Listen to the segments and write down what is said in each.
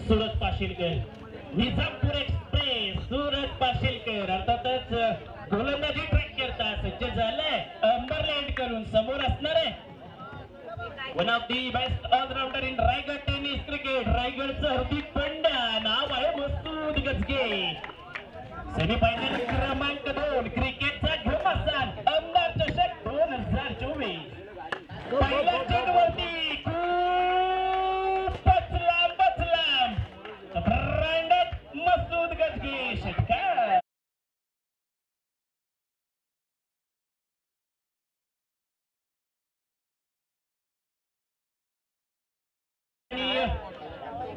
Surat पाशीलकर, Nizampur express Surat पाशीलकर अर्थातच गोलंदाजी track करता सज्ज झालाय अंबरलँड करून समोर असणार आहे one of the best allrounder in Raigad tennis cricket रायगडचं हार्दिक पंड्या नाव आहे मसूद गजगे सेमीफायनल क्रमांक 2 क्रिकेटचा घमासान आमदार चषक 2024 पहिल्या चेंडूवरती खूपच लांबच लांब ब्रँडेड मसूद गजगे षटकार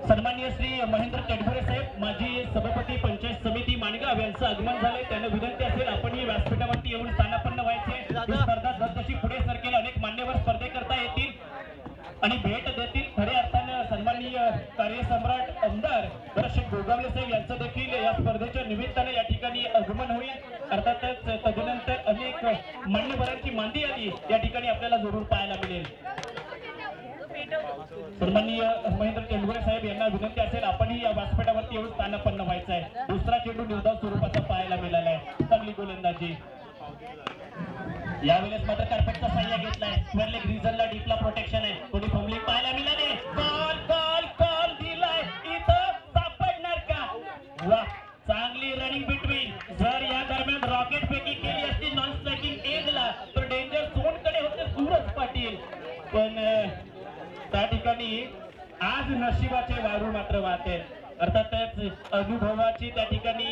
सन्माननीय श्री महेंद्र चडबुरे साहेब माजी सभापती पंचायत समिती माणगाव यांचं आगमन झालंय त्यांना विनंती असेल आपण ही व्यासपीठावरती येऊन स्थानापन्न व्हायचे स्पर्धा जसजशी पुढे सरकेल अनेक मान्यवर स्पर्धेकरता येतील आणि भेट देतील खऱ्या अर्थानं सन्माननीय कार्यसम्राट आमदार शेख गोगावले साहेब यांचं देखील या स्पर्धेच्या निमित्तानं या ठिकाणी आगमन होईल अर्थातच तदनंतर अनेक मान्यवरांची मांदी आली या ठिकाणी आपल्याला जरूर पाहायला मिळेल सन्माननीय महेंद्र चंदगुरे साहेब यांना विनंती असेल आपणही या व्यासपीठावरती येऊन स्थानापन्न व्हायचं आहे दुसरा चेंडू निर्धाव स्वरूपाचा पाहायला मिळाला आहे चांगली गोलंदाजी यावेळेस मात्र कार्पेटचा साह्य घेतलाय स्क्वेअर लेग रिजनला डीपला प्रोटेक्शन आहे थोडी फॉर्मलिंग पाहायला मिळाली कॉल कॉल कॉल दिलाय इथं सापडणार का वा चांगली रनिंग बिटवीन जर या दरम्यान रॉकेट फेकी केली असती नॉन स्ट्रायकिंग एजला तर डेंजर झोन कडे होते सूरज पाटील पण त्या ठिकाणी आज नशिबाचे वारू मात्र वाहते अर्थातच अनुभवाची त्या ठिकाणी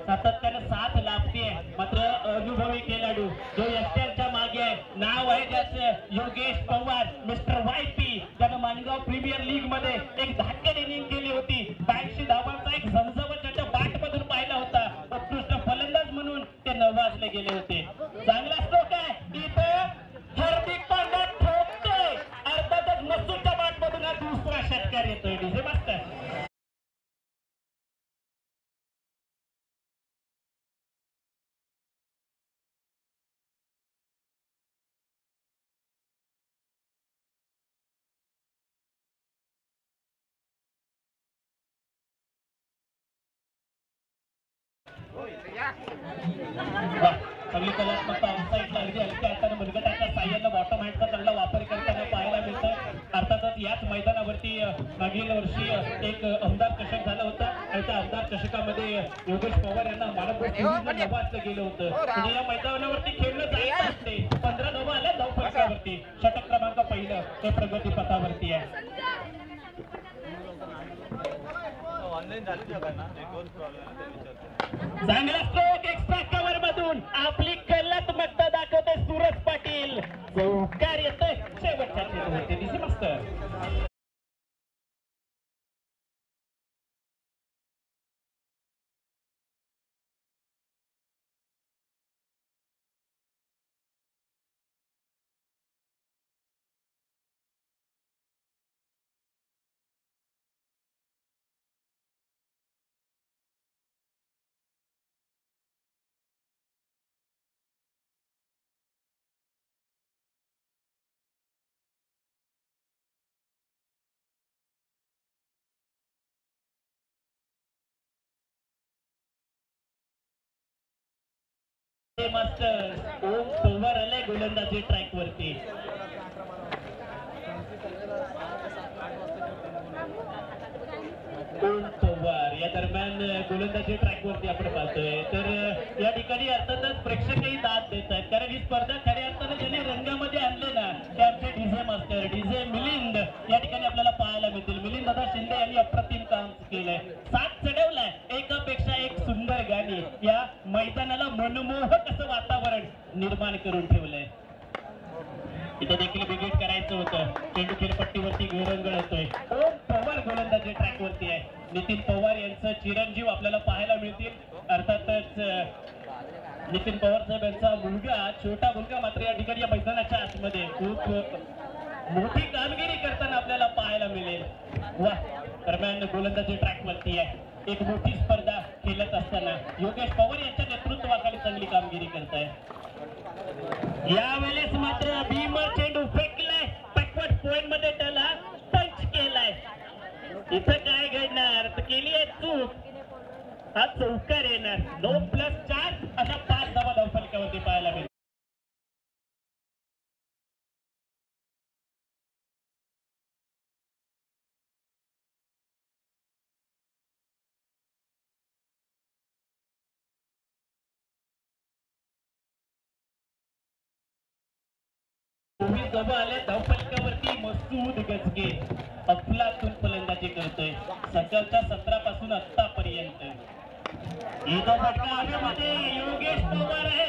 सातत्याने साथ लाभते मात्र अनुभवी खेळाडू जो एकट्याच्या मागे आहे नाव आहे त्याचं योगेश पवार मिस्टर वायपी त्यानं माणगाव प्रीमियर लीग मध्ये एक धाकड इनिंग केली होती 82 धावांचा एक झमझमत त्याच्या बॅट मधून पाहिला होता उत्कृष्ट फलंदाज म्हणून ते नवाजले गेले होते चांगला स्ट्रोक आहे इथं हार्दिक पांड्या ठोकतोय अर्थातच मसूदच्या बॅट मधून हा दुसरा षटकार येतोय डीजे मास्टर चांगली कलात्मक आउटसाईडला अगदी हलक्या हाताने मुलगटाच्या साह्यानं बॉटम हँडचा चांगला वापर करताना पाहायला मिळतं अर्थातच याच मैदानावरती मागील वर्षी एक आमदार चषक झालं होतं आणि त्या आमदार चषकामध्ये योगेश पवार यांना मानवभूत नवाजलं गेलं होतं म्हणजे या मैदानावरती खेळलं जायचं असते 15 धावा आल्या धाव फलकावरती षटक क्रमांक पहिलं ते प्रगती पथावरती आहे चांगला स्ट्रोक एक्स्ट्रा कव्हर मधून आपली कलात्मकता दाखवते सूरज पाटील चौकार येतोय शेवटच्या चेंडूवरती दिसे मास्तर मास्टर ओम पवार आलाय गोलंदाजी ट्रॅक वरती ओम पवार या दरम्यान गोलंदाजी ट्रॅक वरती आपण पाहतोय तर या ठिकाणी अर्थातच प्रेक्षकही दाद देत आहेत कारण ही स्पर्धा खऱ्या अर्थाने ज्यांनी रंगामध्ये आणले ना ते आमचे डीजे मास्टर डीजे मिलिंद या ठिकाणी आपल्याला पाहायला मिळतील मिलिंद दादा शिंदे यांनी अप्रतिम काम केलंय साथ चढवलाय एकापेक्षा एक सुंदर गाणी या मैदानाला मनमोहक असं वातावरण निर्माण करून ठेवलंय इथे देखील विकेट करायचं होतं चेंडू खेळपट्टीवरती गोरंगळ होतोय ओम पवार गोलंदाजी ट्रॅक वरती आहे नितीन पवार यांचं चिरंजीव आपल्याला पाहायला मिळतील अर्थातच नितीन पवार साहेब यांचा मुलगा छोटा मुलगा मात्र या ठिकाणी या मैदानाच्या आतमध्ये खूप मोठी कामगिरी करताना आपल्याला पाहायला मिळेल वा दरम्यान गोलंदाजी ट्रॅक वरती आहे एक मोठी स्पर्धा खेळत असताना योगेश पवार यांच्या नेतृत्वाखाली चांगली कामगिरी करत आहे यावेळेस मात्र भीमर चेंडू फेकलाय बॅकवर्ड पॉइंट मध्ये त्याला पंच केलाय इथं काय केली आहे चूक, हा चौकार येणार. 9+4 अशा 5 धावा धावफलकावरती पाहायला मिळेल. धावा आल्या धावफलकावरती. मसूद गजगे अफलातून फलंदाजी करतोय सकाळच्या 17 पासून आतापर्यंत. इथं फटका हवेमध्ये. योगेश पवार आहे,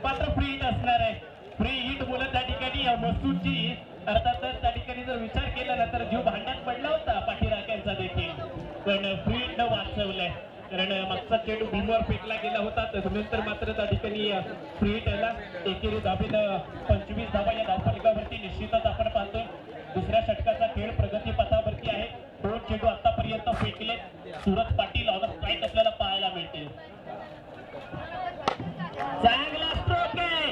मात्र फ्री हिट असणार आहे. फ्री हिट बोलत त्या ठिकाणी मसूदची. अर्थातच त्या ठिकाणी जर विचार केला ना तर जीव भांड्यात पडला होता पाठीराख्यांचा देखील, पण फ्री हिट न वाचवलंय. कारण मागचा चेंडू भीमवर फेकला गेला होता, नंतर मात्र त्या ठिकाणी फ्री हिट आला. एकेरी धाबेनं 25 धावा या धावफलकावरती निश्चितच आपण पाहतोय. दुसऱ्या षटकाचा खेळ प्रगती पथावरती आहे. 2 चेंडू आतापर्यंत फेकले. सूरज पाटील ऑन स्ट्राईक आपल्याला पाहायला मिळतील. चांगला स्ट्रोक आहे.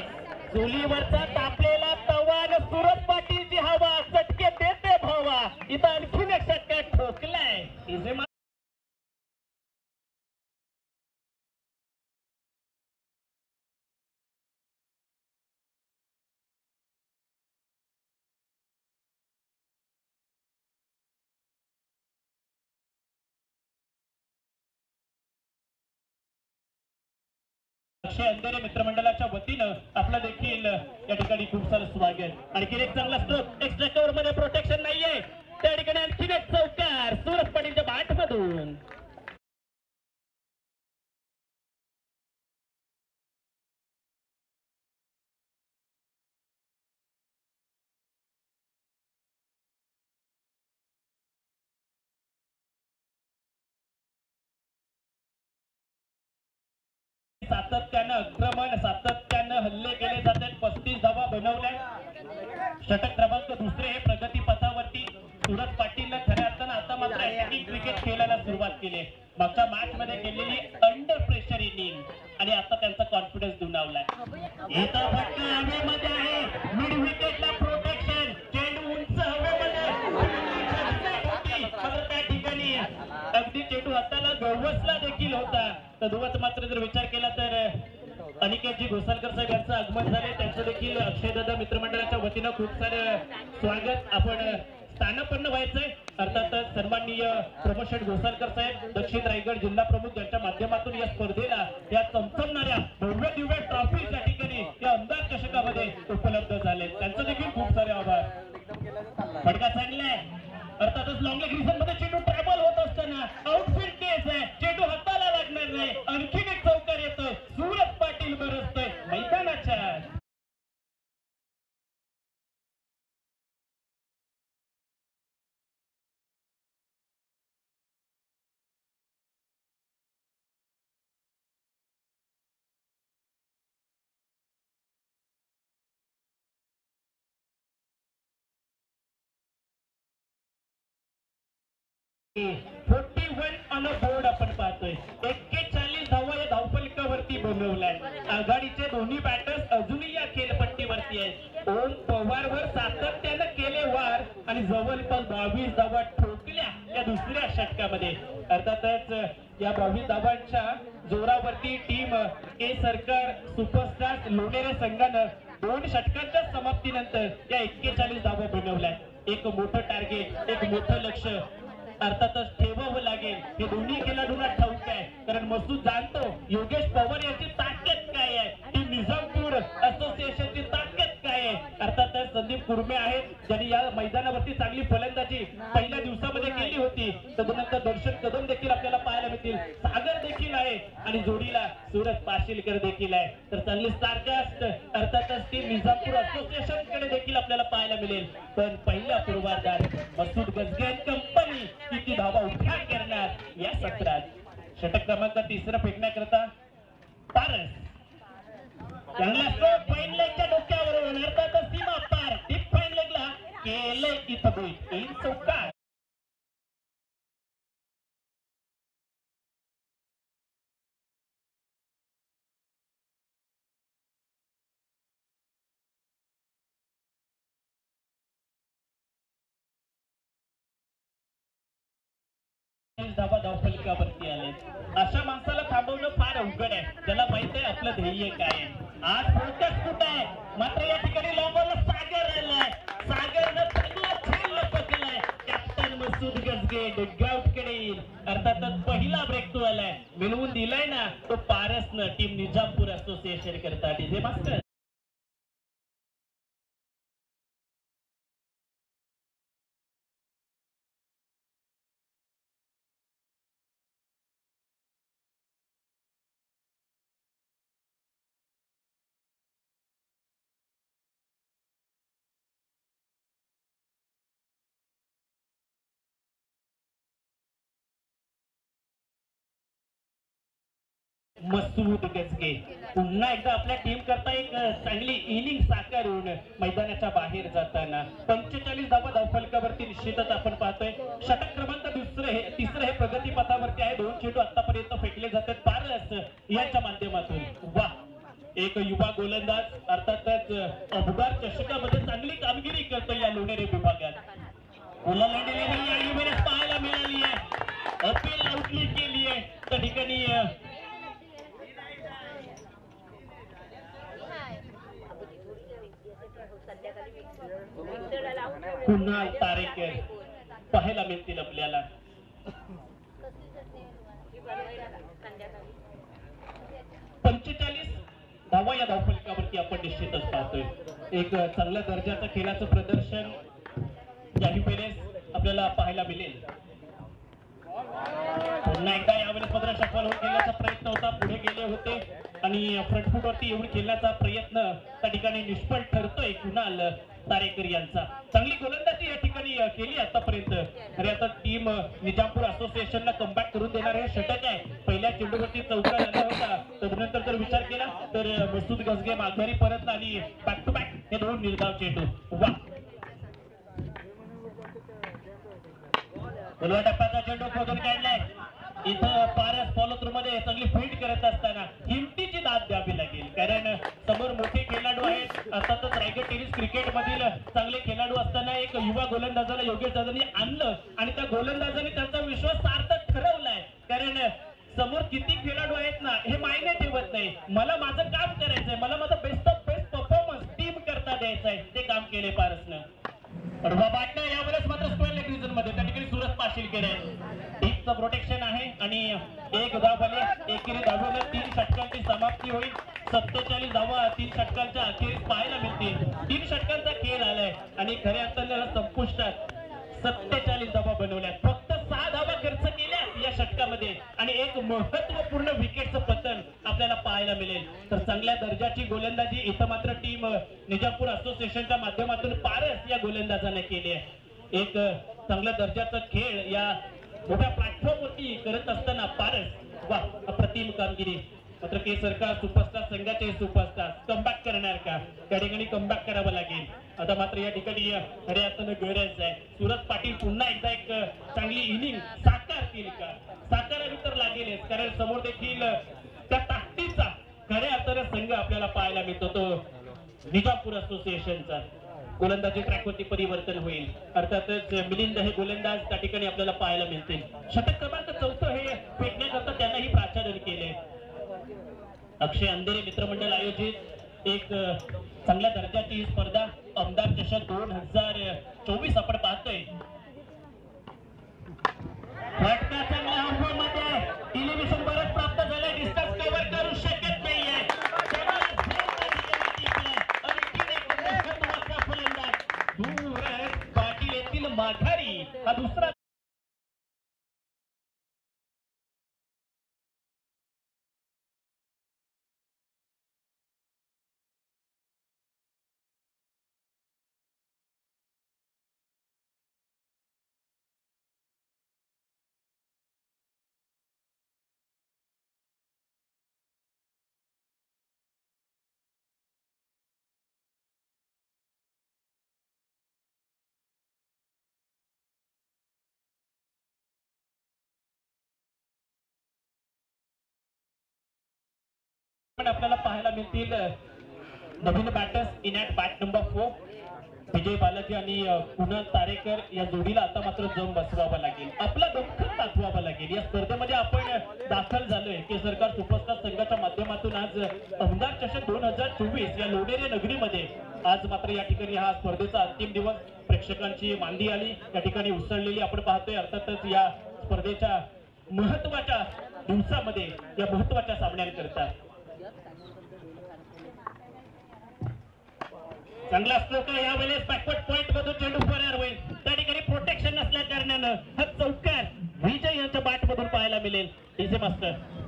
चुलीवरचा तापलेला तवा आणि सूरज पाटीलची हवा चटके देते भावा. इथं आणखीन एक षटका ठोकलाय. अक्षय अंधेरे मित्रमंडळाच्या वतीनं आपलं देखील या ठिकाणी खूप सारं स्वागत. आणखी एक चांगला स्ट्रोक. एक्स्ट्रा कव्हर मध्ये प्रोटेक्शन नाहीये त्या ठिकाणी. आणखीन एक चौकार सूरज पाटीलच्या बॅट मधून. सातत्यानं आक्रमण, सातत्यानं हल्ले केले जातात. 35 धावा बनवल्या. षटक क्रमांक दुसरे हे प्रगती पथावरती. सूरज पाटीलनं खऱ्या अर्थानं आता मात्र अटॅकिंग क्रिकेट खेळायला सुरुवात केली. मागच्या मॅच मध्ये केलेली अंडर प्रेशर इनिंग आणि आता त्यांचा कॉन्फिडन्स दुणावलाय. इथं फटका हवेमध्ये आहे. मिड विकेटला प्रोटेक्शन. चेंडू उंच हवेमध्ये. त्या ठिकाणी अगदी चेंडू हाताला गवसला देखील होता. तदुवत मात्र जर विचार केला तर अनिकेतजी घोसालकर साहेब यांचं आगमन झाले. त्यांचं देखील अक्षयदादा मित्रमंडळाच्या वतीनं खूप सारं स्वागत. आपण स्थानापन्न व्हायचंय. अर्थातच सन्माननीय प्रमोद घोसालकर साहेब दक्षिण रायगड जिल्हा प्रमुख यांच्या माध्यमातून या स्पर्धेला या चमचमणाऱ्या भव्य दिव्य ट्रॉफी त्या ठिकाणी या अंदाज चषकामध्ये उपलब्ध झाले. त्यांचं देखील खूप सारे आभार. फटका चांगलाय. अर्थातच लॉंग लेग रिझन मध्ये चेंडू ट्रॅव्हल होत असताना आउटफील्ड केस आहे. चेंडू हाताला लागणार नाही. आणखीन एक चौकार येतोय. सूरज पाटील बरसतोय मैदानाच्या. ऑन अ बोर्ड आपण पाहतोय. 41 धावा या धावफलकावरती बनवलाय. आघाडीचे दोन्ही बॅटर्स अजूनही या खेळपट्टीवरती आहेत. ओम पवारवर सातत्यानं केले वार आणि जवळपास 22 धावा ठोकल्या या दुसऱ्या षटकामध्ये. अर्थातच या 22 धावांच्या जोरावरती टीम ए सरकार सुपरस्टार्स लोणेरे संघानं 2 षटकांच्या समाप्तीनंतर या 41 धावा बनवल्या. एक मोठं टार्गेट, एक मोठं लक्ष अर्थातच ठेवावं लागेल. हे दोन्ही खेळाडूंना ठाऊक आहे. कारण मसूद जाणतो योगेश पवार यांची ताकद काय आहे. ती निजामपूर असोसिएशनची ताकद काय आहे. अर्थातच संदीप कुर्मे आहेत ज्यांनी या मैदानावरती चांगली फलंदाजी पहिल्या दिवसामध्ये केली होती. तदनंतर दर्शन कदम देखील आपल्याला पाहायला मिळतील. सागर देखील आहे आणि जोडीला सूरज पाशीलकर देखील आहे. तर चांगली स्टारकास्ट अर्थातच ती निजामपूर असोसिएशन कडे देखील आपल्याला पाहायला मिळेल. पण पहिला पूर्वार्धात मसूद गजगे कंपनी किती धावा उठा करणार या सत्रात. षटक क्रमांक 3 फेकण्याकरता पारस. चांगला स्ट्रोक फाईन लेगच्या डोक्यावर. अर्थातच सीमा पार. डीप फाईन लेगला केलंय इथं 3 चौकार. धावा धावफलकावरती आले. अशा माणसाला थांबवणं फार अवघड आहे. त्याला माहित आहे आपलं ध्येय काय आहे. आज फोकस कुठं आहे. मात्र या ठिकाणी लॉंगॉनला सागर आलाय. सागरनं चांगला खेळ लपकलाय. कॅप्टन मसूद गजगे डगआउटकडे येईल. अर्थातच पहिला ब्रेक तो आलाय. मिळवून दिलाय ना तो पारसनं टीम निजामपूर असोसिएशन करता. डीजे मास्टर मसूद गजगे पुन्हा एकदा आपल्या टीम करता एक चांगली इनिंग साकारून मैदानाच्या बाहेर जाताना 45 धावा धावफलकावरती निश्चितच आपण पाहतोय. षटक क्रमांक तिसरं हे प्रगती पथावरती आहे. 2 चेंडू आतापर्यंत फेकले जातात पारस यांच्या माध्यमातून. वा एक युवा गोलंदाज अर्थातच अफगार चषकामध्ये चांगली कामगिरी करतो या लोणेरे विभागात. पाहायला मिळाली आहे. अपील आउटली केली आहे त्या ठिकाणी. पुन्हा तारेकर पाहायला मिळतील आपल्याला. 45 धावा या धावफलकावरती आपण निश्चितच पाहतोय. एक चांगल्या दर्जाचं खेळाचं प्रदर्शन याही वेळेस आपल्याला पाहायला मिळेल. पुन्हा एकदा यावेळेस मात्र सफल होत खेळण्याचा प्रयत्न होता. पुढे गेले होते आणि फ्रंट फूट वरती येऊन खेळण्याचा प्रयत्न त्या ठिकाणी निष्फळ ठरतोय कुणाल तारेकर यांचा. चांगली गोलंदाजी या ठिकाणी केली आतापर्यंत. अरे आता टीम निजामपूर असोसिएशनला कमबॅक करून देणार हे षटक आहे. पहिल्या चेंडूवरती चौका झाला होता. तदनंतर जर विचार केला तर मसूद गजगे माघारी परत आणि बॅक टू बॅक हे 2 निर्धाव चेंडू. वा उलवा टप्प्याचा चेंडू खोदून काढलाय. इथं पारस फॉलो थ्रू मध्ये चांगली फील्ड करत असताना हिमतीची दाद द्यावी लागेल. कारण समोर मोठे खेळाडू आहेत. अर्थातच रायगड टेनिस क्रिकेट मधील चांगले खेळाडू असताना एक युवा गोलंदाजाला योगेश दादांनी आणलं आणि त्या गोलंदाजाने त्यांचा विश्वास सार्थक ठरवलाय. कारण समोर किती खेळाडू आहेत ना हे मायने ठेवत नाही. मला माझं काम करायचंय. मला माझं best of best performance team करता द्यायचंय. ते काम केले पारसनं. यावेळेस मात्र स्क्वेअर लेग रिजन मध्ये त्या ठिकाणी सुरज पाशीलकर आहे. टीमचं प्रोटेक्शन आहे आणि एक धाव झाली. एकेरी धावेला 3 षटकांची समाप्ती होईल. 47 धावा 3 षटकांच्या अखेरीस पाहायला मिळतील. 3 षटकांचा खेळ आलाय आणि खऱ्या अर्थाने संपुष्टात 47 धावा बनवल्यात. फक्त 6 धावा खर्च केल्या या षटकामध्ये आणि एक महत्वपूर्ण विकेटचं पतन आपल्याला पाहायला मिळेल. तर चांगल्या दर्जाची गोलंदाजी इथं मात्र टीम निजामपूर असोसिएशनच्या माध्यमातून पारस या गोलंदाजाने केली आहे. एक चांगल्या दर्जाचा खेळ या मोठ्या प्लॅटफॉर्मवरती करत असताना पारस वा अप्रतिम कामगिरी. मात्र के सरकार सुपरस्टार संघाचे सुपरस्टार कमबॅक करणार का. त्या ठिकाणी कमबॅक करावं लागेल. आता मात्र या ठिकाणी खऱ्या अर्थानं गरज आहे. सूरज पाटील पुन्हा एकदा एक चांगली इनिंग साकारतील का. साकारावी तर लागेलच. कारण समोर देखील त्या ताकदीचा खऱ्या अर्थानं संघ आपल्याला पाहायला मिळतो तो निजामपूर असोसिएशनचा. गोलंदाजी ट्रॅकवरती परिवर्तन होईल. अर्थातच मिलिंद हे गोलंदाज त्या ठिकाणी आपल्याला पाहायला मिळतील. षटक क्रमांक 4 हे फेकण्याकरता त्यांनाही प्राचार्य केले. अक्षय अंधेरे मित्रमंडळ आयोजित एक चांगल्या दर्जाची ही स्पर्धा आमदार चषक 2024 आपण पाहतोय. फटका चांगला मध्ये टेलिव्हिजन बरंच प्राप्त झालंय. डिस्टन्स कव्हर करू शकत नाहीये. पाटील येथील माघारी हा दुसरा आपल्याला पाहायला मिळतील. नवीन batters in at bat number 4 Vijay Balaji आणि कुणाल तारेकर या जोडीला आता मात्र जम बसवावा लागेल, आपला दमखम दाखवावा लागेल. या स्पर्धेमध्ये आपण दाखल झालोय की सरकार सुपरस्टार संघाच्या माध्यमातून आज आमदार चषक 2024 या लोणेरे नगरीमध्ये आज मात्र या ठिकाणी हा स्पर्धेचा अंतिम दिवस प्रेक्षकांची मांदी आली या ठिकाणी उसळलेली आपण पाहतोय. अर्थातच या स्पर्धेच्या महत्वाच्या दिवसामध्ये या महत्वाच्या सामन्यांकरता चांगला स्ट्रोक आहे. यावेळेस बॅकवर्ड पॉइंट मधून चेंडू फरार होईल. त्या ठिकाणी प्रोटेक्शन नसल्या कारणानं हा चौकार विजय यांच्या बॅट मधून पाहायला मिळेल. डीजे मास्टर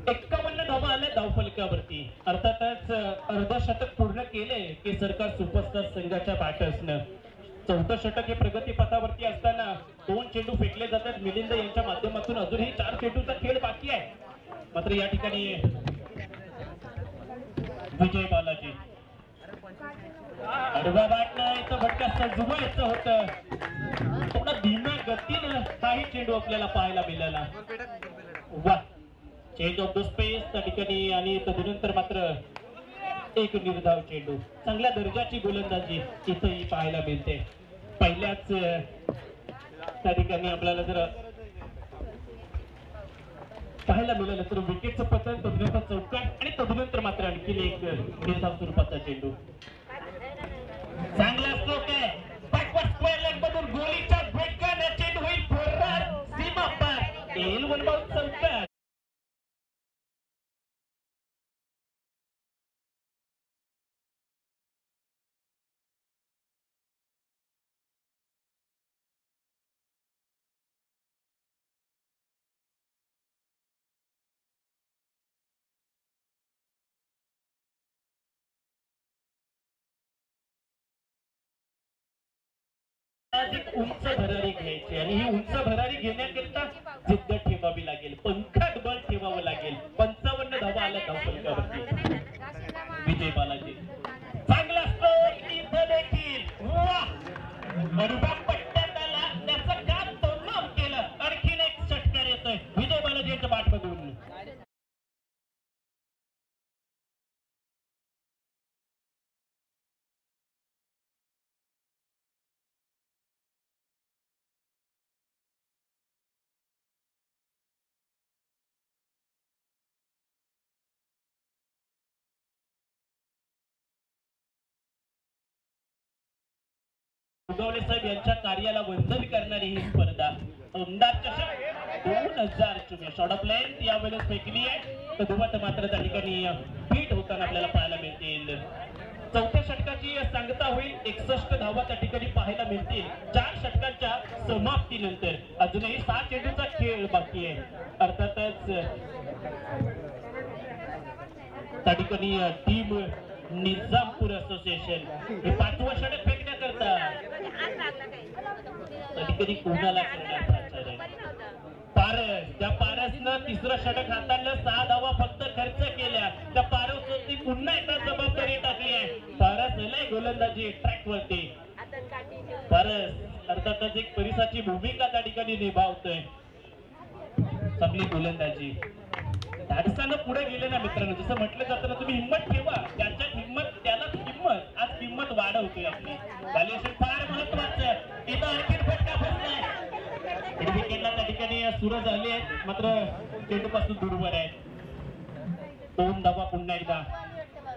एक्कावन्न धावा आल्या धावफलकावरती. अर्थातच अर्धशतक पूर्ण केले की सरकार सुपरस्टार संघाच्या बॅटर्सनं. चौथं षटक हे प्रगतीपथावरती असताना 2 चेंडू फेकले जातात मिलिंद यांच्या माध्यमातून. अजूनही 4 चेंडूचा खेळ बाकी आहे. मात्र या ठिकाणी विजय बालाजी अडवा बॅटनं इथं भटका सजवायचं होतं. थोडा धीम्या गतीनं काही चेंडू आपल्याला पाहायला मिळाला. वा, चेंज ऑफ द स्पेस त्या ठिकाणी आणि तदनंतर मात्र एक निर्धाव चेंडू. चांगल्या दर्जाची गोलंदाजी इथंही पाहायला मिळते. पहिल्याच त्या ठिकाणी आपल्याला जर पाहायला मिळालं तर विकेटचं पतन, तदनंतर चौकार आणि तदनंतर मात्र आणखी एक निर्धाव स्वरूपाचा चेंडू. चांगला स्ट्रोक आहे. बॅकवर्ड स्क्वेअर लेग मधून गोलीच्या भेटकाने चेंडू होईल फरार सीमा पार. एल वन बाउंड चौकार. आज एक उंच भरारी घ्यायची आणि ही उंच भरारी घेण्याकरिता जिद्द ठेवावी लागेल, पंखात बळ ठेवावं लागेल. 55 धावा आल्या धावफलकावरती. विजय बालाजी चांगला स्ट्रोक इथं देखील. वाह, पट्ट्यात आला, त्याचं काम तमाम केलं. आणखीन एक षटकार येतोय विजय बालाजी यांच्या बॅटमधून. उगवले साहेब यांच्या कार्याला वंदन करणारी ही स्पर्धा आमदार चषक 2024 शॉर्ट ऑफ लेंथ यावेळेस फेकली आहे. तदुपत मात्र त्या ठिकाणी बीट होताना आपल्याला पाहायला मिळतील. चौथ्या षटकाची सांगता होईल. 61 धावा त्या ठिकाणी पाहायला मिळतील 4 षटकांच्या समाप्तीनंतर. अजूनही 6 चेंडूचा खेळ बाकी आहे. अर्थातच त्या ठिकाणी टीम निजामपूर असोसिएशन हे 5वं षटक फेकण्याकरता कधी कोणाला पारस, त्या पारसनं 3रं षटक हाताळलं. 6 धावा फक्त खर्च केल्या. त्या पारसवरती पुन्हा एकदा जबाबदारी टाकली आहे. पारस आलाय गोलंदाजी ट्रॅक वरती. पारस अर्थातच एक परिसाची भूमिका त्या ठिकाणी निभावतोय. चांगली गोलंदाजी धाडसानं पुढे गेले ना मित्रांनो. जसं म्हटलं जातं ना, तुम्ही हिंमत ठेवा, त्याच्या हिंमत त्याला किंमत. आज किंमत वाढवतोय आपली. व्हॅल्युएशन फार महत्वाचं. इथं आणखी फटका बसलाय. विकेटला त्या ठिकाणी सुरू झाली आहेत मात्र चेंडू पासून दूरवर आहेत. 2 धावा पुन्हा एकदा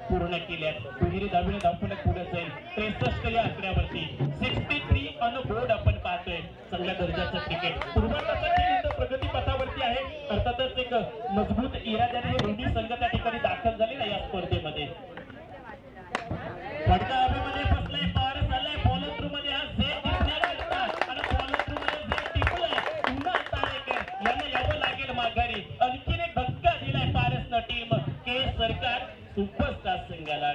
पूर्ण केल्यात. दुहेरी धावेने धावफलक पुढे जाईल. 63 या आकड्यावरती 63 ऑन बोर्ड आपण पाहतोय. चांगल्या दर्जाचं क्रिकेट पूर्वाचा खेळ प्रगती पथावरती आहे. अर्थातच एक मजबूत इराद्याने हे दोन्ही संघ त्या ठिकाणी दाखल झाले ना या स्पर्धेमध्ये. फटका हवेमध्ये फसलाय. पारस आलाय फॉलो थ्रू मध्ये. हा झेल दिसण्याकरता आणि फॉलो थ्रू मध्ये झेल टिकलाय. पुन्हा तारेकर यांना यावं लागेल माघारी. आणखीन एक धक्का दिलाय पारसनं टीम के सरकार सुपरस्टार संघाला.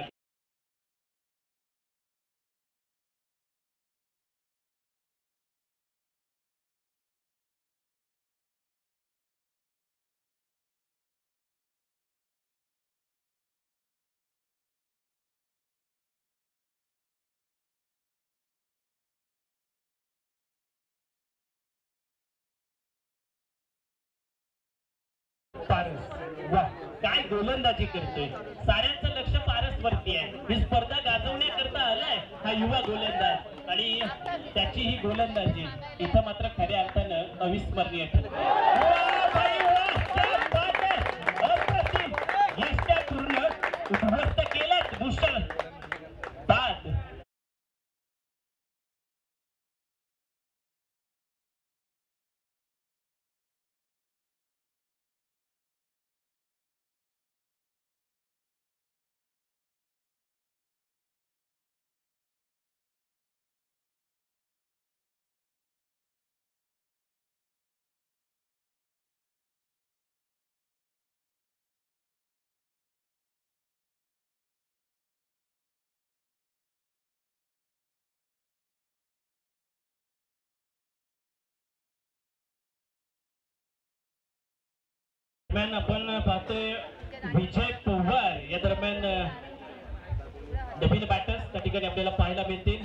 वा काय गोलंदाजी करतोय. साऱ्यांचं लक्ष पारसवरती आहे. ही स्पर्धा गाजवण्याकरता आलाय हा युवा गोलंदाज आणि त्याची ही गोलंदाजी इथं मात्र खऱ्या अर्थानं अविस्मरणीय ठरते. पूर्ण उद्ध्वस्त केलाच भूषण बाद. दरम्यान आपण पाहतोय विजय पवार या दरम्यान नवीन बॅटर्स त्या ठिकाणी आपल्याला पाहायला मिळतील.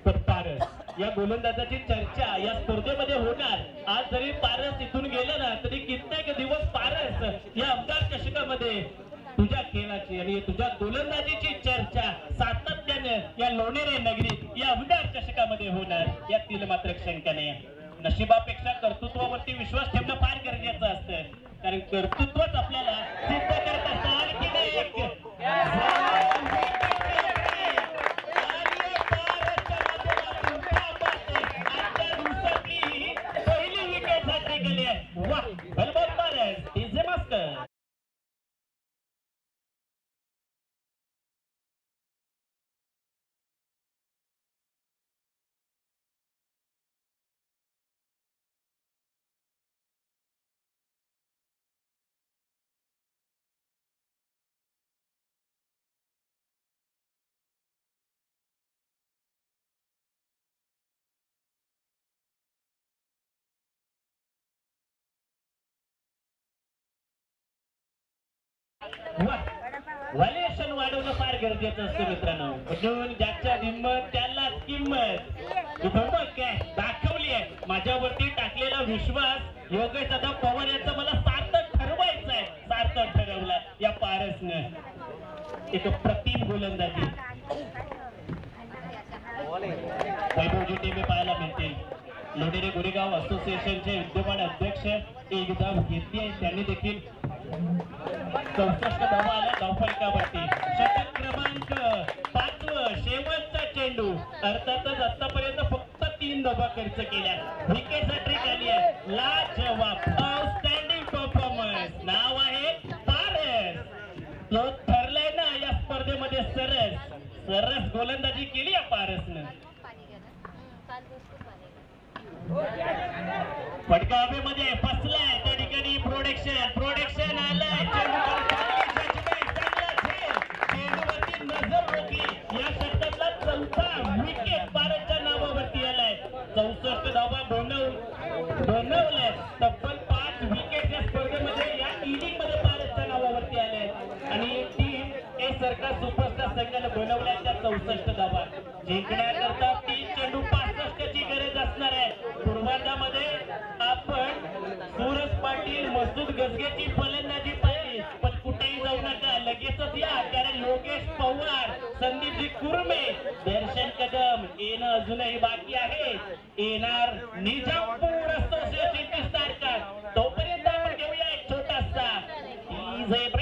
तर पारस या गोलंदाजाची चर्चा या स्पर्धेमध्ये होणार. आज जरी पारस इथून गेलं ना तरी कित्येक दिवस पारस या आमदार चषकामध्ये तुझ्या खेळाची आणि तुझ्या गोलंदाजीची चर्चा सातत्याने या लोणेरे नगरीत या आमदार चषकामध्ये होणार यातील मात्र शंका नाही. नशिबापेक्षा कर्तृत्वावरती विश्वास ठेवणं फार गरजेचं असतं कारण कर्तृत्वच आपल्याला सिद्ध करत असतं. पहिली विकेट साठी गेली आहे. वा बलबोल पारस डीजे मास्टर. व्हॅल्युएशन वाढवणं फार गरजेचं असतं मित्रांनो. म्हणून ज्याच्या हिंमत त्यालाच किंमत काय दाखवली आहे. माझ्यावरती टाकलेला विश्वास योगेश दादा पवार यांचा मला सार्थक ठरवायचा आहे. सार्थक ठरवला या पारसनं. एक प्रतिम गोलंदाजी वैभवजी टीम पाहायला मिळतील. लोणेरे गोरेगाव असोसिएशनचे विद्यमान अध्यक्ष एकदा घेतली त्यांनी देखील 64 धावा आल्या धावफलकावरती. षटक क्रमांक 5 शेवटचा चेंडू. अर्थातच आतापर्यंत फक्त 3 धावा खर्च केल्या. विकेट हॅट्रिक आली आहे. लाजवाब आउटस्टँडिंग परफॉर्मन्स. नाव आहे पारस. तो ठरलाय ना या स्पर्धेमध्ये सरस गोलंदाजी केली या पारसनं. फटका हवेमध्ये फसलाय त्या ठिकाणी प्रोडक्शन आलाय. चेंडूवरती नजर रोखली. या षटकातला 4था विकेट पारसच्या नावावरती आलाय. 64 धावा बनवल्या. तब्बल 5 विकेट या स्पर्धेमध्ये या इनिंग मध्ये पारसच्या नावावरती आले आणि टीम ए सरकार सुपरस्टार संघाने बनवल्या त्या 64 धावा. जिंकण्याकरता 3 चेंडू 65 ची गरज असणार आहे. पूर्वार्धामध्ये आपण सूरज पाटील मसूद गजगेची फलंदाजी पाहिजे पण कुठेही जाऊ नका. लगेचच या कारण योगेश पवार संदीपजी कुर्मे दर्शन कदम येणं अजूनही बाकी आहे. येणार निजामपूर असोसिएशनची स्टार. तोपर्यंत आपण घेऊया एक छोटासा ब्रेक.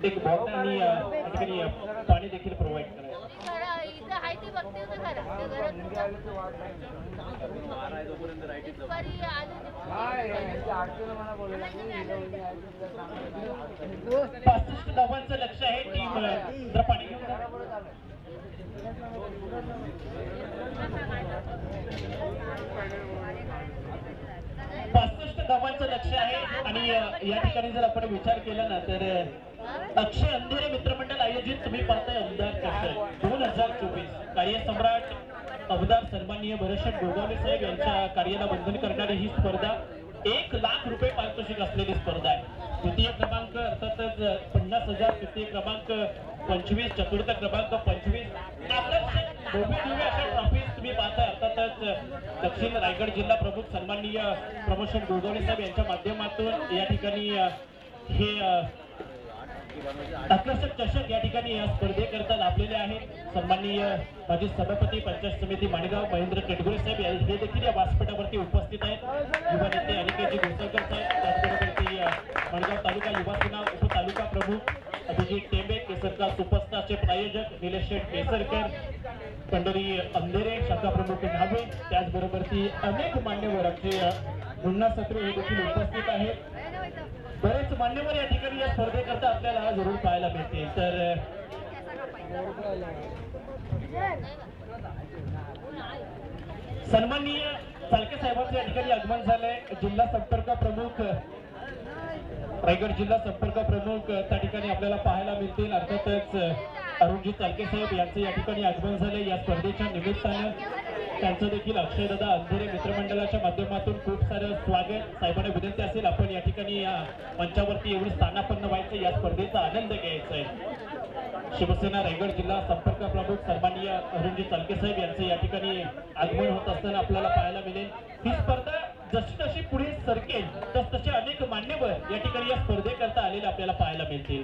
एक बॉटल आणि पाणी देखील प्रोव्हाइड करायचं. पासष्ट धावांचं लक्ष आहे. टीम जर पाणी घेऊन 65 धावांचं लक्ष आहे. आणि या ठिकाणी जर आपण विचार केला ना तर अक्षय अंधेरे मित्रमंडळ आयोजित तुम्ही पाहताय आमदार चषक 2024 कार्यसम्राट आमदार सन्माननीय भरतशेठ गोगावले साहेब यांच्या कार्याला वंदन करणारी ही स्पर्धा 1 लाख रुपये पारितोषिक असलेली स्पर्धा आहे. तृतीय क्रमांक अर्थातच 50,000, तृतीय क्रमांक 25, चतुर्थ क्रमांक 25 भव्य अशा ट्रॉफीज तुम्ही पाहताय. अर्थातच दक्षिण रायगड जिल्हा प्रमुख सन्माननीय प्रमोशन गोगावले साहेब यांच्या माध्यमातून या ठिकाणी हे आकर्षक चषक या ठिकाणी या स्पर्धेकरता लाभलेले आहेत. सन्माननीय माजी सभापती पंचायत समिती माणगाव महेंद्र केटगुरे साहेब हे देखील या व्यासपीठावरती उपस्थित आहेत. युवा नेते अनिकेतजी घोसळकर साहेब, त्याचबरोबर माणगाव तालुका युवा सेना उपतालुका प्रमुख अभिजित टेंबे, केसरकर सुपरस्टारचे प्रायोजक निलेश शेठ केसरकर, पंढरी अंधेरे शाखा प्रमुख न्हावे, त्याचबरोबर ती अनेक मान्यवर आमचे मुन्ना सत्रे हे देखील उपस्थित आहेत. बरेच मान्यवर या ठिकाणी या स्पर्धेकरता आपल्याला जरूर पाहायला मिळतील. तर सन्माननीय चालके साहेबांचे या ठिकाणी आगमन झालंय. जिल्हा संपर्क प्रमुख रायगड जिल्हा संपर्क प्रमुख त्या ठिकाणी आपल्याला पाहायला मिळतील. अर्थातच अरुणजी चालके साहेब यांचं या ठिकाणी आगमन झालंय. या स्पर्धेच्या निमित्तानं त्यांचं देखील अक्षयदादा अंधेरे मित्रमंडळाच्या माध्यमातून खूप सारं स्वागत. साहेबांना विनंती असेल आपण या ठिकाणी या मंचावरती एवढी स्थानापन्न व्हायचं, या स्पर्धेचा आनंद घ्यायचा आहे. शिवसेना रायगड जिल्हा संपर्क प्रमुख सन्माननीय अरुणजी चालके साहेब यांचं या ठिकाणी आगमन होत असताना आपल्याला पाहायला मिळेल. ही स्पर्धा जशी जशी पुढे सरकेल तसे अनेक मान्यवर या ठिकाणी या स्पर्धेकरता आलेले आपल्याला पाहायला मिळतील.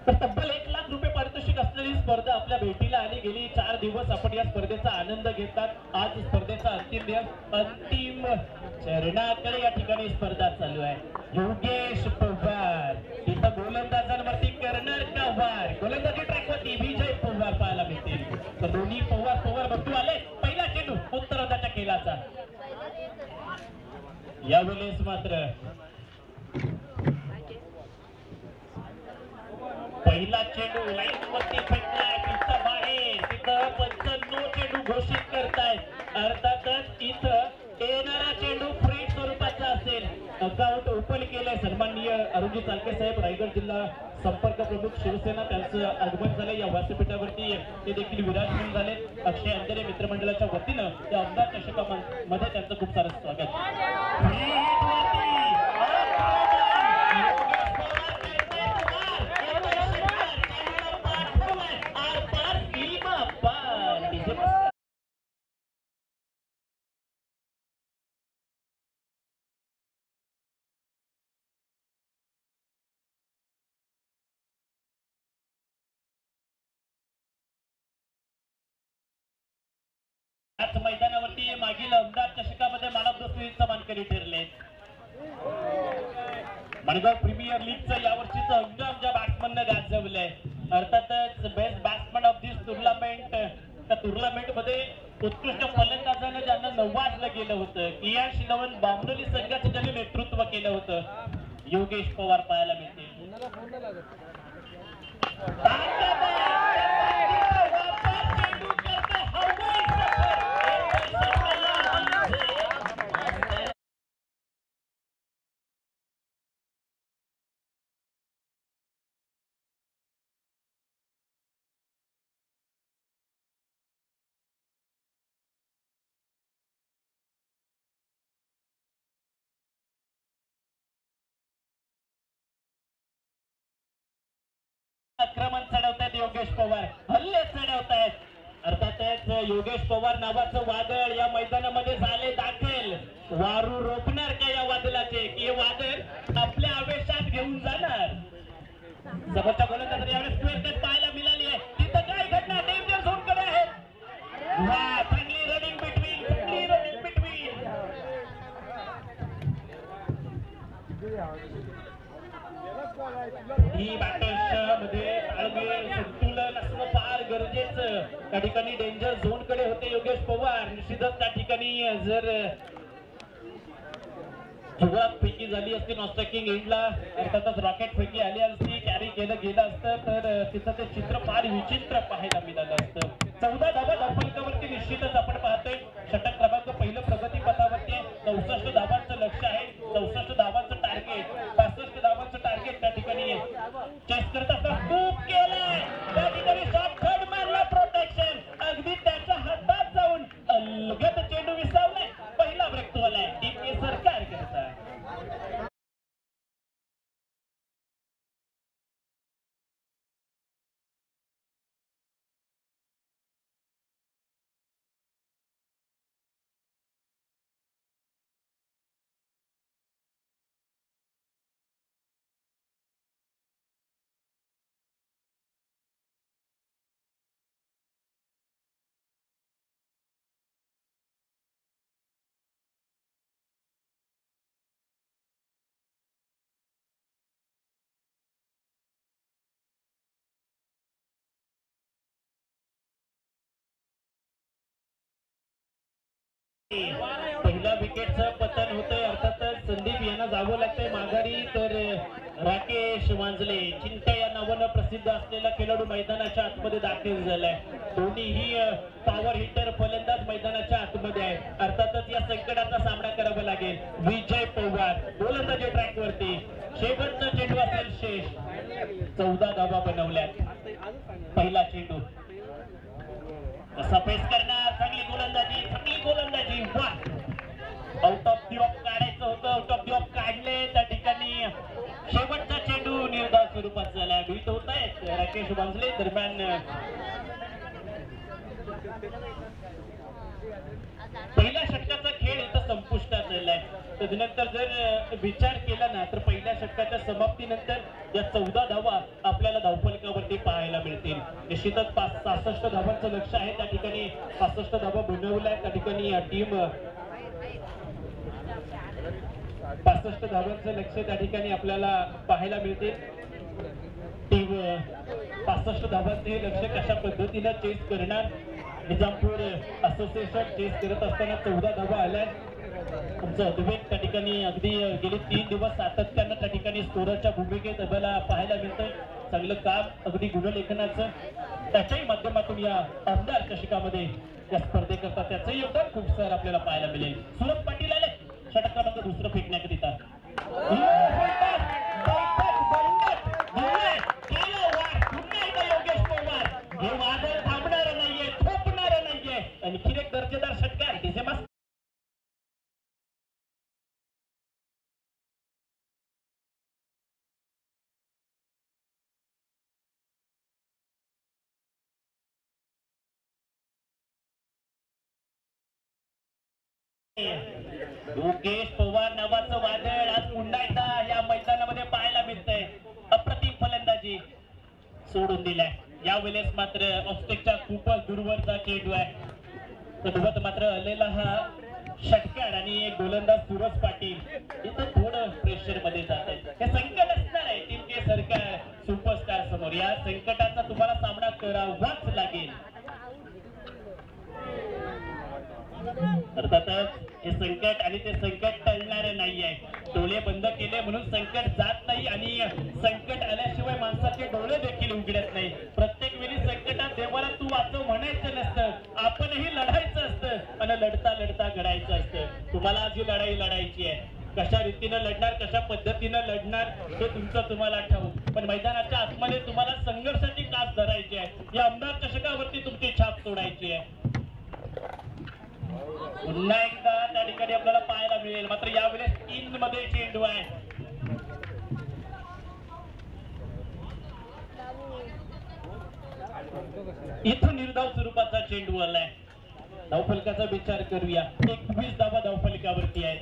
तर तब्बल 1 लाख रुपये पारितोषिक असलेली स्पर्धा आपल्या भेटीला आली. गेली 4 दिवस आपण या स्पर्धेचा आनंद घेतात. आज स्पर्धेचा अंतिम दिवस, अंतिम चरणाकडे या ठिकाणी स्पर्धा चालू आहे. योगेश पवार तिथं गोलंदाजांवरती करणार का वार, गोलंदाजी ट्रॅकवरती विजय पवार पाहायला मिळतील. तर दोन्ही पवार बघू आले. पहिला चेंडू उत्तरार्धाच्या खेळाचा. यावेळेस मात्र पहिला चेंडू लाईन वरती फेकलाय, तिथं बाहेर, तिथं 95 चेंडू घोषित करतायत. अर्थातच इथं येणारा चेंडू फ्री स्वरूपाचा असेल. अकाउंट ओपन केलंय सन्माननीय अरुणजी चालके साहेब, रायगड जिल्हा संपर्क प्रमुख शिवसेना, त्यांचं आगमन झालंय. या व्यासपीठावरती ते देखील विराजमान झाले. अक्षय अंधेरे मित्रमंडळाच्या वतीनं त्या आमदार चषकामध्ये त्यांचं खूप सारं स्वागत. मैदानावरती मागील आमदार चषकामध्ये मानव दोस्तीचा मानकरी ठरले. माणगाव प्रीमियर लीगचं यावर्षीचं हंगाम ज्या बॅट्समनने गाजवलंय. अर्थातच best batsman of this tournament, त्या टुर्नामेंट मध्ये उत्कृष्ट फलंदाजानं ज्यांना नवाजलं गेलं होतं, कियाश इलेव्हन बामणोली संघाचं ज्यांनी नेतृत्व केलं होतं, योगेश पवार पाहायला मिळते. आक्रमण चढवतायत योगेश पवार, हल्ले चढवतायत. अर्थातच योगेश पवार नावाचं वादळ या मैदानामध्ये झाले दाखल. वारू रोखणार का या वादळाचे, की हे वादळ आपल्या आवेशात घेऊन जाणार? समोरच्या गोलंदाजाला यावेळेस स्क्वेअर कट पाहायला मिळाली आहे. तिथं काय घटना, डेंजर वा, चांगली रनिंग बिटवीन, चांगली रनिंग बिटवीन. ही बॅटर्समध्ये ताळमेळ संतुलन असणं फार गरजेचं. त्या ठिकाणी डेंजर झोन कडे होते योगेश पवार. निश्चितच त्या ठिकाणी जर सुरुवात फेकी झाली असती नॉस्टॅकिंग एंडला, अर्थातच रॉकेट फेकी आली असती, कॅरी केलं गेलं असतं तर तिचं ते चित्र फार विचित्र पाहायला मिळालं असतं. 14 धावा धावफलकावरती निश्चितच आपण पाहतोय. षटक क्रमांक पहिलं प्रगती पथावरती 64 धावांचं लक्ष आहे. 64 धावांचं टार्गेट, 65 धावांचं टार्गेट त्या ठिकाणी चेस करत असताना खूप केलंय. त्या ठिकाणी शॉट थर्ड मॅनला प्रोटेक्शन, अगदी त्याच्या हातात जाऊन अलगद चेंडू विसावलाय. पहिला ब्रेक तो आलाय टीम के सरकार करता. पहिल्या विकेटचं पतन होतंय. अर्थातच संदीप यांना जावं लागतंय माघारी. तर राकेश वांजले चिंता या नावानं प्रसिद्ध असलेला खेळाडू मैदानाच्या आतमध्ये दाखल झालाय. दोन्हीही पॉवर हिटर फलंदाज मैदानाच्या आतमध्ये आहे. अर्थातच या संकटाचा सामना करावा लागेल. विजय पवार गोलंदाजी ट्रॅकवरती. शेवटचा चेंडू असेल शेष. 14 धावा बनवल्यात. पहिला चेंडू कसा फेस करणार. चांगली गोलंदाजी, चांगली गोलंदाजी. वा, आउट ऑफ दी ऑफ काढायचं होतं, आउट ऑफ दी ऑफ काढले. त्या ठिकाणी शेवटचा चेंडू निर्धाव स्वरूपात झाला. भीत होत आहेत राकेश वांजले. दरम्यान पहिल्या षटकाचा खेळ इथं संपुष्टात आलाय. त्यानंतर जर विचार केला ना तर पहिल्या षटकाच्या समाप्तीनंतर या 14 धावा आपल्याला धावफलकावरती पाहायला मिळतील. निश्चितच 66 धावांचं लक्ष आहे. त्या ठिकाणी 65 धावा बनवल्या. त्या ठिकाणी टीम 65 धावांचं लक्ष त्या ठिकाणी आपल्याला पाहायला मिळते. टीम 65 धावांचे लक्ष कशा पद्धतीनं चेस करणार. निजामपूर असोसिएशन चेस करत असताना 14 धावा आल्या. तुमचं अद्वैत त्या ठिकाणी अगदी गेले 3 दिवस सातत्यानं त्या ठिकाणी स्कोररच्या भूमिकेत आपल्याला पाहायला मिळतंय. चांगलं काम अगदी गुणलेखनाचं त्याच्याही माध्यमातून या आमदार चषकामध्ये या स्पर्धेकरता त्याचं योगदान खूप सारं आपल्याला पाहायला मिळेल. सूरज पाटील आले षटक क्रमांक दुसरं फेकण्याकरिता. योगेश पवार हे वादळ थांबणार नाहीये, थोपणार नाहीये. आणखी एक दर्जेदार षटकार डीजे मास्टर. योगेश पवार नावाचं वादळ आज पुन्हा एकदा या मैदानामध्ये पाहायला मिळतंय. अप्रतिम फलंदाजी सोडून दिलाय. यावेळेस मात्र ऑस्ट्रेलियाच्या खूपच दूरवरचा चेंडू आहे. तद्वत मात्र आलेला हा षटकार आणि एक गोलंदाज सूरज पाटील इथं थोडं प्रेशर मध्ये जात आहे. हे संकट असणार आहे टीम के सरकार सुपरस्टार समोर. या संकटाचा तुम्हाला सामना करावाच लागेल. अर्थातच हे संकट आणि ते संकट टळणार नाहीये. डोळे बंद केले म्हणून संकट जात नाही आणि संकट आल्याशिवाय माणसाचे डोळे देखील उघडत नाही. प्रत्येक वेळी संकटात देवाला तू वाचव म्हणायचं नसतं, आपणही लढायचं असतं आणि लढता लढता घडायचं असतं. तुम्हाला जी लढाई लढायची आहे, कशा रीतीनं लढणार, कशा पद्धतीनं लढणार हे तुमचं तुम्हाला ठाऊक. पण मैदानाच्या आतमध्ये तुम्हाला संघर्षाची कास धरायची आहे. या आमदार चषकावरती तुमची छाप सोडायची आहे. पुन्हा एकदा त्या ठिकाणी आपल्याला पाहायला मिळेल. मात्र यावेळेस 3 मध्ये चेंडू आहे. इथं निर्धाव स्वरूपाचा चेंडू आलाय. धावफलकाचा विचार करूया. 21 धावा धावफलकावरती आहेत.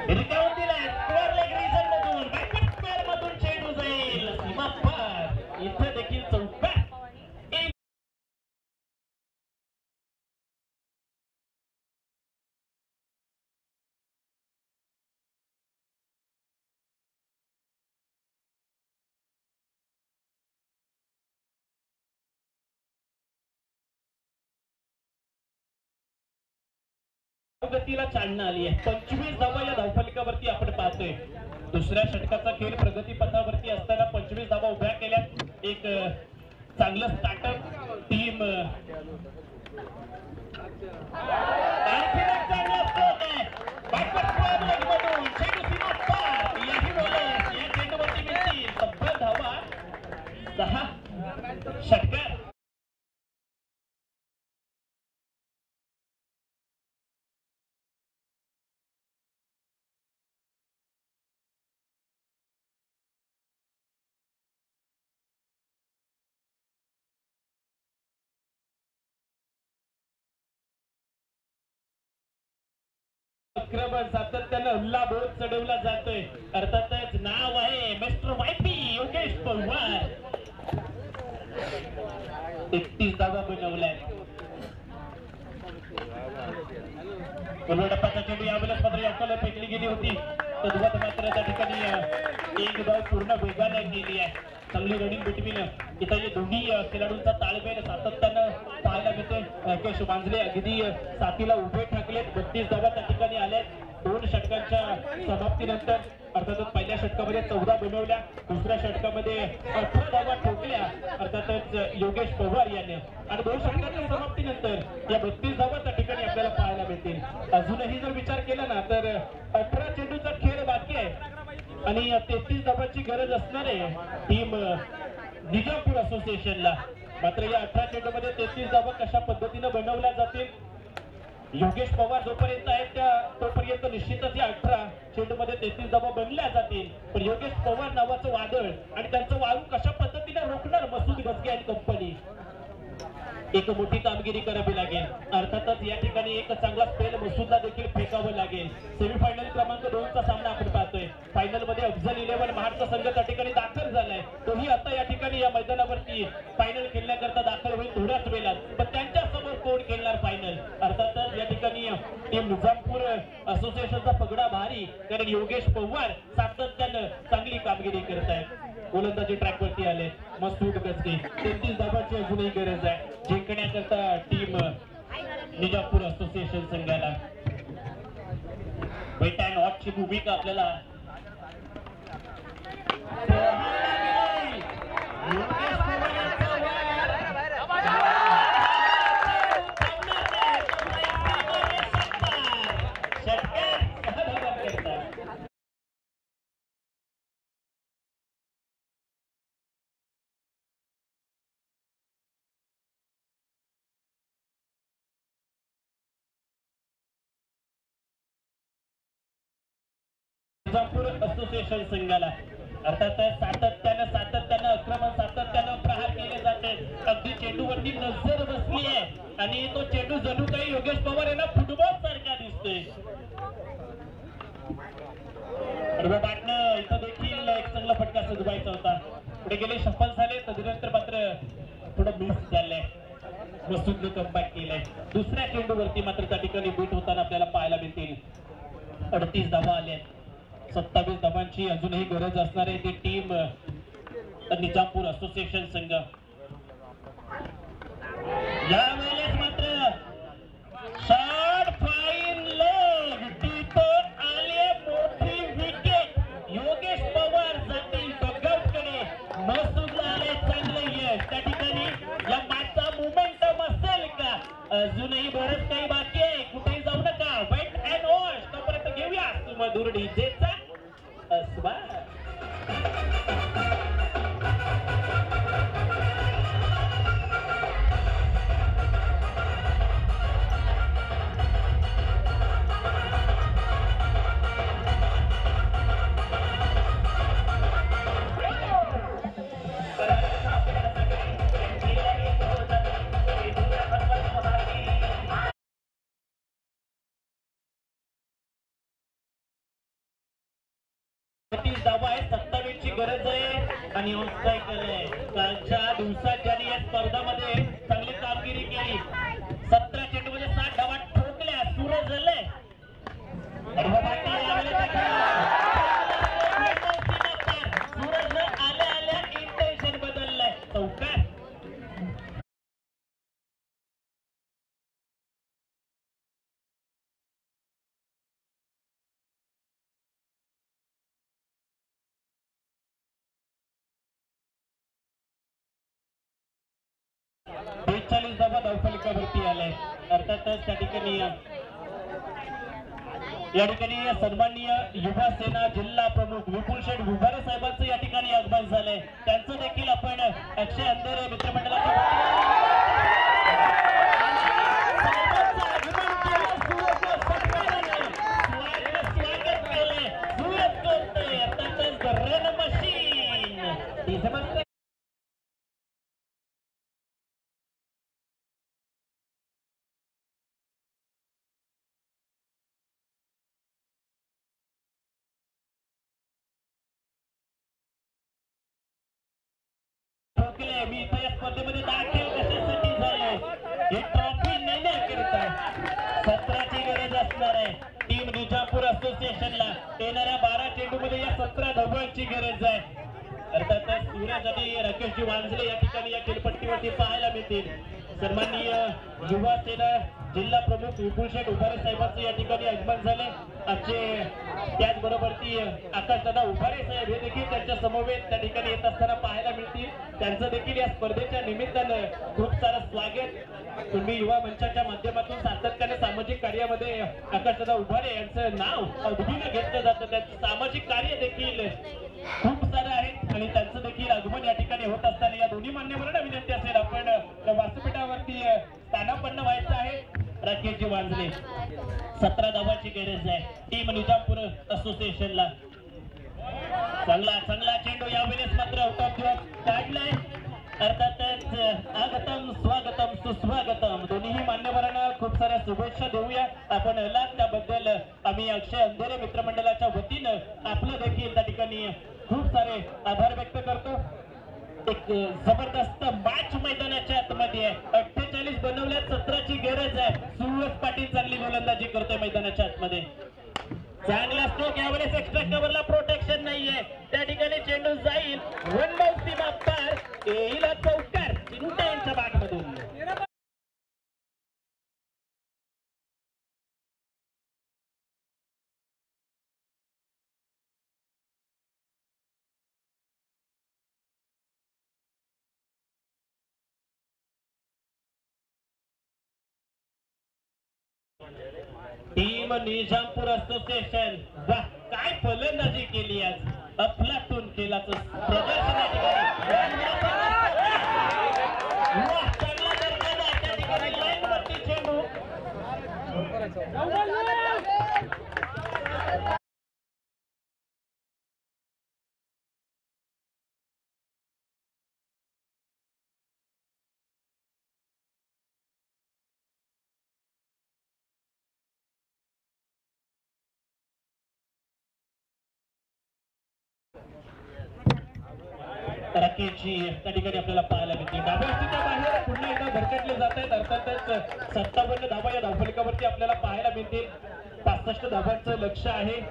रिकावून दिलाय स्क्वेअर लेग रिझन मधून, बॅकवर्ड स्क्वेअर मधून चेंडू जाईल सीमा पार. इथं देखील गतीला चालना आली आहे. 25 धावा या धावफलकावरती आपण पाहतोय. दुसऱ्या षटकाचा खेळ प्रगती पथावरती असताना 25 धावा उभ्या केल्या. एक चांगलं स्टार्टअप टीम षटकार आक्रमण सातत्यानं हल्लाबोल चढवला जातोय. अर्थातच नाव आहे मिस्टर वायपी योगेश पवार. 31 धावा बनवल्या. टप्प्याचा चेंडू यावेळेस मात्र याला फेकली गेली होती. तद्वत मात्र त्या ठिकाणी एक धाव पूर्ण वेगाने गेली आहे. चांगली रनिंग बिटवीन इथं हे दोन्ही खेळाडूंचा ताळमेळ सातत्यानं पाहायला मिळतोय. राकेश मांजरे अगदी साथीला उभे ठाकले. 32 धावा त्या ठिकाणी आल्या. 2 षटकांच्या समाप्तीनंतर अर्थातच पहिल्या षटकामध्ये 14 बनवल्या. दुसऱ्या षटकामध्ये 18 धावा ठोकल्या अर्थातच योगेश पवार यांनी. आणि 2 षटकांच्या समाप्तीनंतर या 32 धावा त्या ठिकाणी आपल्याला पाहायला मिळतील. अजूनही जर विचार केला ना तर 18 चेंडूचा खेळ बाकी आहे आणि 33 धावांची गरज असणार आहे टीम निजामपूर असोसिएशनला. मात्र या 18 चेंडूमध्ये 33 धावा कशा पद्धतीने बनवल्या जातील. योगेश पवार जोपर्यंत आहेत त्या तोपर्यंत निश्चितच या 18 चेंडूमध्ये 33 धावा बनल्या जातील. पण योगेश पवार नावाचं वादळ आणि त्यांचं वाळू कशा पद्धतीने रोखणार मसूद गजगे आणि कंपनी. एक मोठी कामगिरी करावी लागेल. अर्थातच या ठिकाणी एक चांगला स्पेल मसूदला देखील फेकावं लागेल. सेमीफायनल क्रमांक 2चा सामना आपण पाहतोय. फायनल मध्ये अफजल 11 महाडचा संघ त्या ठिकाणी दाखल झालाय. तोही आता या ठिकाणी या मैदानावरती फायनल खेळण्याकरता दाखल होईल थोड्याच वेळात. पण त्यांच्या समोर कोण खेळणार फायनल. अर्थातच या ठिकाणी टीम निजामपूर असोसिएशनचा पगडा भारी. कारण योगेश पवार सातत्यानं चांगली कामगिरी करत आहेत. गोलंदाजी ट्रॅक वरती आले मसूद गजगे. 33 धावांची अजूनही गरज आहे जिंकण्याकरता टीम निजामपूर असोसिएशन संघाला. वेट अँड वॉचची भूमिका आपल्याला निजामपूर असोसिएशन संघाला. अर्थात सातत्यानं आक्रमण सातत्यानं प्रहार केले जाते. अगदी चेंडूवरती नजर बसली आहे आणि तो चेंडू जणू काही योगेश पवार यांना फुटबॉल सारखा दिसतोय. इथं देखील एक चांगला फटका सजवायचा होता. पुढे गेले सफल झाले. तदनंतर मात्र थोडं मिस झालंय. मसूदने कमबॅक केलंय. दुसऱ्या चेंडूवरती मात्र त्या ठिकाणी बीट होताना आपल्याला पाहायला मिळतील. 38 धावा आल्या. 27 धावांची अजूनही गरज असणार आहे ती टीम निजामपूर असोसिएशन संघ. यावेळेस मात्र शॉट फाईन लेग तिथं आले मोठी विकेट. योगेश पवार जातील डगआउटकडे. मसूदला आले चांगलं यश. त्या ठिकाणी या मॅचचा मोमेंटम असेल का. अजूनही बरंच काही बाकी आहे. कुठेही जाऊ नका. Wait and watch. तोपर्यंत घेऊया मधुर डीजेचा अस्वाद. धावा आहे. 27 ची गरज आहे आणि ऑनसाइड आहे. कालच्या दिवसात ज्यांनी या स्पर्धामध्ये चांगली कामगिरी केली 17 चेंडूमध्ये 60 धावा ठोकल्या. सूरज झाले सूरजनं आल्या इंटेन्शन बदललंय. चौकार 43 धावा धावफलकावरती आलाय. अर्थातच त्या ठिकाणी या ठिकाणी सन्माननीय युवा सेना जिल्हा प्रमुख विपुल शेठ गुभारे साहेबांचं या ठिकाणी आगमन झालंय. त्यांचं देखील आपण अक्षय अंधेरे मित्रमंडळाच्या मी इथे या स्पर्धेमध्ये दाखल कशासाठी झालोय ही ट्रॉफी नेण्याकरिता सत्राची गरज असणार आहे. टीम निजामपूर असोसिएशनला येणाऱ्या 12 चेंडूमध्ये या 17 धावांची गरज आहे. अर्थातच सूरज आणि राकेशजी वांजले या ठिकाणी या खेळपट्टीवरती पाहायला मिळतील. सन्माननीय युवा सेना जिल्हा प्रमुख विपुल शेठ उभारे साहेबांचं या ठिकाणी आगमन झाले. आजचे त्याचबरोबर ती आकाशदादा उभारे साहेब हे देखील त्यांच्या समवेत त्या ठिकाणी येत असताना पाहायला मिळतील. त्यांचं देखील या स्पर्धेच्या निमित्तानं खूप सारं स्वागत. तुम्ही युवा मंचाच्या माध्यमातून सातत्याने सामाजिक कार्यामध्ये आकाशदादा उभारे यांचं नाव अवधीनं घेतलं जातं. त्यांचं सामाजिक कार्य देखील खूप सारं आहे आणि त्यांचं देखील आगमन या ठिकाणी होत असताना या दोन्ही मान्यवरांना विनंती असेल आपण व्यासपीठावरती स्थानापन्न व्हायचं आहे. राकेशजी वांजले 17 धावांची गरज आहे टीम निजामपूर असोसिएशनला. चांगला चेंडू यावेळेस मात्र आउट ऑफ काढलाय. अर्थातच आगतम स्वागतम सुस्वागतम दोन्ही मान्यवरांना खूप साऱ्या शुभेच्छा देऊया आपण. त्याबद्दल आम्ही अक्षय अंधेरे मित्रमंडळाच्या वतीनं आपलं देखील त्या ठिकाणी खूप सारे आभार व्यक्त करतो. एक जबरदस्त मॅच मैदानाच्या आतमध्ये आहे. 48 बनवल्यात 17ची गरज आहे. सूरज पाटील चांगली गोलंदाजी करतोय मैदानाच्या आतमध्ये. चांगला स्ट्रोक यावेळेस एक्स्ट्रा कव्हरला प्रोटेक्शन नाहीये. त्या ठिकाणी चेंडू जाईल वन बाउंस सीमा पार येईल चौकार चिंता यांच्या बॅटमधून. टीम निजामपूर असोसिएशन वा काय फलंदाजी केली आज. अफलातून केला तो प्रदर्शन या ठिकाणी. चांगला दर्जा त्या ठिकाणी लाईन वरती चेंडू राकेशजी त्या ठिकाणी आपल्याला पाहायला मिळते. डाव्या बाहेर पुन्हा एकदा भरकटले जात आहेत. अर्थातच 57 धावा या धावफलकावरती आपल्याला पाहायला मिळतील. 65 धावांचं लक्ष आहे.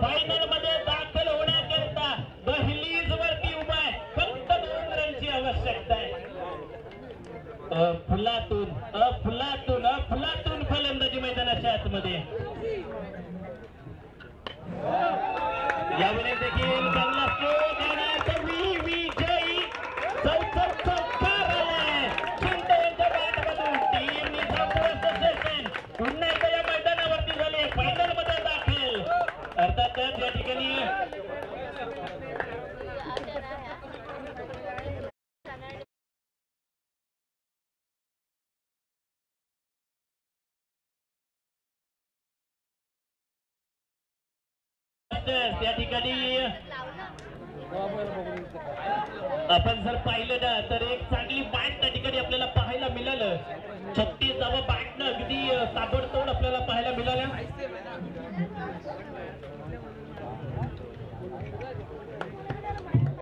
फायनल मध्ये दाखल होण्याकरता दहलीज वरती उभा आहे. फक्त 2 रनची आवश्यकता आहे. अफलातून फलंदाजी मैदानाच्या आतमध्ये. यावेळेस देखील चांगला स्ट्रोक आणि विजयी चौकार आलाय चिंता यांच्या बॅटमधून. टीम निजामपूर असोसिएशन पुन्हा एकदा या मैदानावरती झाले फायनल मध्ये दाखल. अर्थातच या ठिकाणी आपण जर पाहिलं ना तर एक चांगली बॅट त्या ठिकाणी आपल्याला पाहायला मिळालं. 36 धावा